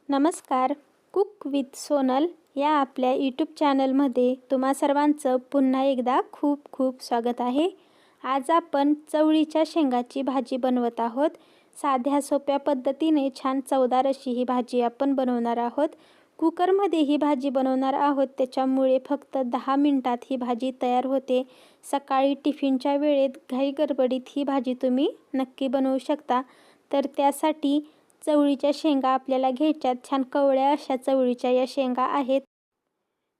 नमस्कार. Cook with Sonal या आपल्या यूट्यूब चॅनलमध्ये तुम्हा सर्वांचं पुन्हा एकदा खूप खूप स्वागत आहे. आज आपण चवळीच्या शेंगाची भाजी बनवत आहोत. साध्या सोप्या पद्धतीने छान चवदार अशी ही भाजी आपण बनवणार आहोत. कुकरमध्ये ही भाजी बनवणार आहोत, त्याच्यामुळे फक्त 10 मिनिटात ही भाजी तयार होते. सकाळी टिफिनच्या वेळेत घाई गडबडीत ही भाजी तुम्ही नक्की बनवू शकता. तर त्यासाठी चवळीच्या शेंगा आपल्याला घ्यायच्यात. छान कवळ्या अशा चवळीच्या या शेंगा आहेत.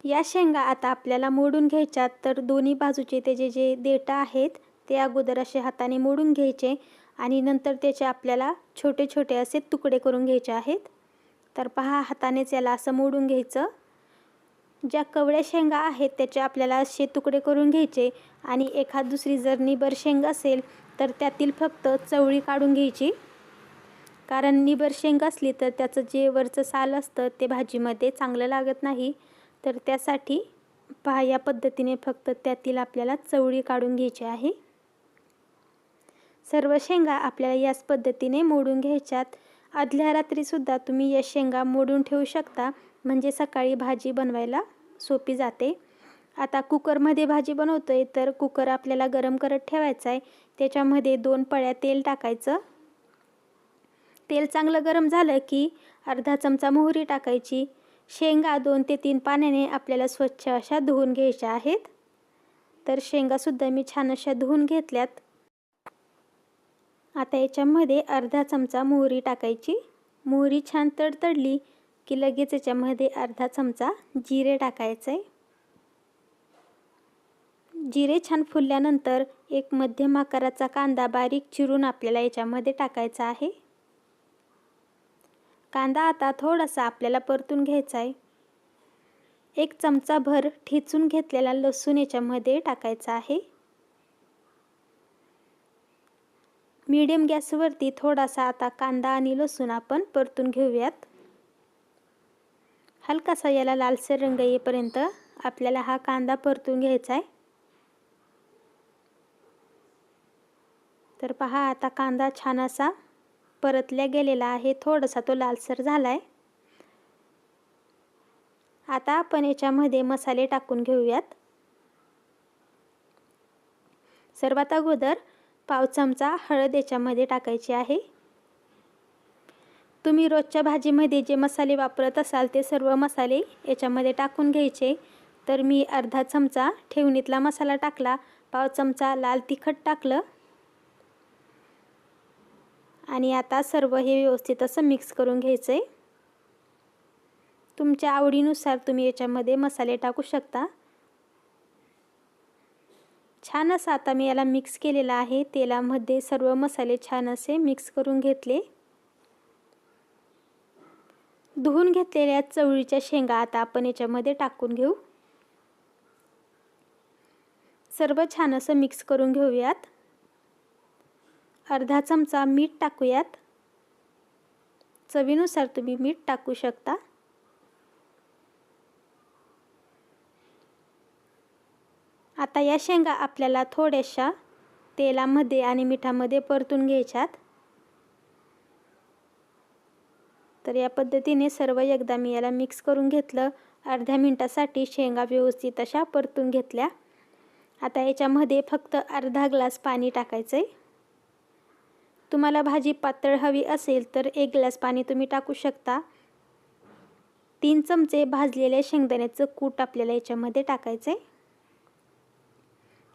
या शेंगा आता आपल्याला मोडून घ्यायच्यात. तर दोन्ही बाजूचे त्याचे जे देठ आहेत ते अगोदर असे हाताने मोडून घ्यायचे आणि नंतर त्याचे आपल्याला छोटे छोटे असे तुकडे करून घ्यायचे आहेत. तर पहा, हातानेच याला असं मोडून घ्यायचं. ज्या कवळ्या शेंगा आहेत त्याचे आपल्याला असे तुकडे करून घ्यायचे आणि एखाद दुसरी जर निबर शेंग असेल तर त्यातील फक्त चवळी काढून घ्यायची. कारण निबर शेंग असली तर त्याचं जे वरचं साल असतं ते भाजीमध्ये चांगलं लागत नाही. तर त्यासाठी पहा, या पद्धतीने फक्त त्यातील आपल्याला चवळी काढून घ्यायची आहे. सर्व शेंगा आपल्याला याच पद्धतीने मोडून घ्यायच्यात. आदल्या रात्रीसुद्धा तुम्ही या शेंगा मोडून ठेवू शकता, म्हणजे सकाळी भाजी बनवायला सोपी जाते. आता कुकरमध्ये भाजी बनवतोय तर कुकर आपल्याला गरम करत ठेवायचा आहे. त्याच्यामध्ये 2 पळ्या तेल टाकायचं. तेल चांगलं गरम झालं की अर्धा चमचा मोहरी टाकायची. शेंगा 2 ते 3 पाण्याने आपल्याला स्वच्छ अशा धुवून घ्यायच्या आहेत. तर शेंगासुद्धा मी छान अशा धुवून घेतल्यात. आता याच्यामध्ये अर्धा चमचा मोहरी टाकायची. मोहरी छान तडतडली की लगेच याच्यामध्ये अर्धा चमचा जिरे टाकायचं आहे. जिरे छान फुलल्यानंतर एक मध्यम आकाराचा कांदा बारीक चिरून आपल्याला याच्यामध्ये टाकायचा आहे. कांदा आता थोडासा आपल्याला परतून घ्यायचा आहे. 1 चमचाभर ठेचून घेतलेला लसूण याच्यामध्ये टाकायचा आहे. मीडियम गॅसवरती थोडासा आता कांदा आणि लसूण आपण परतून घेऊयात. हलकासा याला लालसर रंग येईपर्यंत आपल्याला हा कांदा परतून घ्यायचा आहे. तर पहा, आता कांदा छान असा परतल्या गेलेला आहे. थोडासा तो लालसर झाला आहे. आता आपण याच्यामध्ये मसाले टाकून घेऊयात. सर्वात अगोदर पाव चमचा हळद याच्यामध्ये टाकायची आहे. तुम्ही रोजच्या भाजीमध्ये जे मसाले वापरत असाल ते सर्व मसाले याच्यामध्ये टाकून घ्यायचे. तर मी अर्धा चमचा ठेवणीतला मसाला टाकला, पाव चमचा लाल तिखट टाकलं आणि आता सर्व हे व्यवस्थित असं मिक्स करून घ्यायचं आहे. तुमच्या आवडीनुसार तुम्ही याच्यामध्ये मसाले टाकू शकता. छान असं आता मी याला मिक्स केलेलं आहे. तेलामध्ये सर्व मसाले छान असे मिक्स करून घेतले. धुवून घेतलेल्या चवळीच्या शेंगा आता आपण याच्यामध्ये टाकून घेऊ. सर्व छान असं मिक्स करून घेऊयात. अर्धा चमचा मीठ टाकूयात. चवीनुसार तुम्ही मीठ टाकू शकता. आता या शेंगा आपल्याला थोड्याशा तेलामध्ये आणि मिठामध्ये परतून घ्यायच्यात. तर या पद्धतीने सर्व एकदा मी याला मिक्स करून घेतलं. अर्ध्या मिनिटासाठी शेंगा व्यवस्थित अशा परतून घेतल्या. आता याच्यामध्ये फक्त अर्धा ग्लास पाणी टाकायचं आहे. तुम्हाला भाजी पातळ हवी असेल तर 1 ग्लास पाणी तुम्ही टाकू शकता. 3 चमचे भाजलेल्या शेंगदाण्याचं कूट आपल्याला याच्यामध्ये टाकायचं आहे.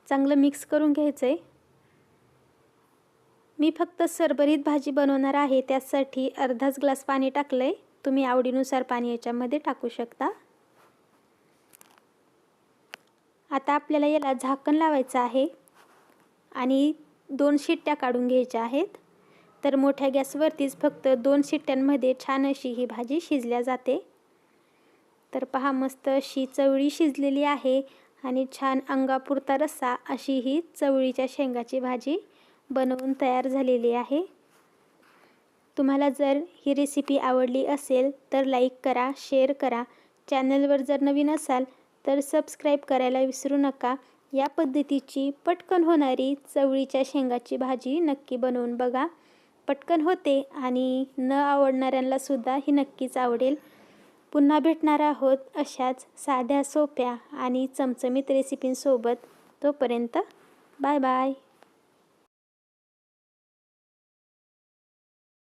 चांगलं मिक्स करून घ्यायचं आहे. मी फक्त सरबरीत भाजी बनवणार आहे, त्यासाठी अर्धाच ग्लास पाणी टाकलं आहे. तुम्ही आवडीनुसार पाणी याच्यामध्ये टाकू शकता. आता आपल्याला याला झाकण लावायचं आहे आणि 2 शिट्ट्या काढून घ्यायच्या आहेत. तर मोठ्या गॅसवरतीच फक्त 2 शिट्ट्यांमध्ये छान अशी ही भाजी शिजल्या जाते. तर पहा, मस्त अशी चवळी शिजलेली आहे आणि छान अंगापुरता रस्सा अशी ही चवळीच्या शेंगाची भाजी बनवून तयार झालेली आहे. तुम्हाला जर ही रेसिपी आवडली असेल तर लाईक करा, शेअर करा. चॅनलवर जर नवीन असाल तर सबस्क्राईब करायला विसरू नका. या पद्धतीची पटकन होणारी चवळीच्या शेंगाची भाजी नक्की बनवून बघा. पटकन होते आणि न आवडणाऱ्यांनासुद्धा ही नक्कीच आवडेल. पुन्हा भेटणार आहोत अशाच साध्या सोप्या आणि चमचमीत रेसिपींसोबत. तोपर्यंत बाय बाय.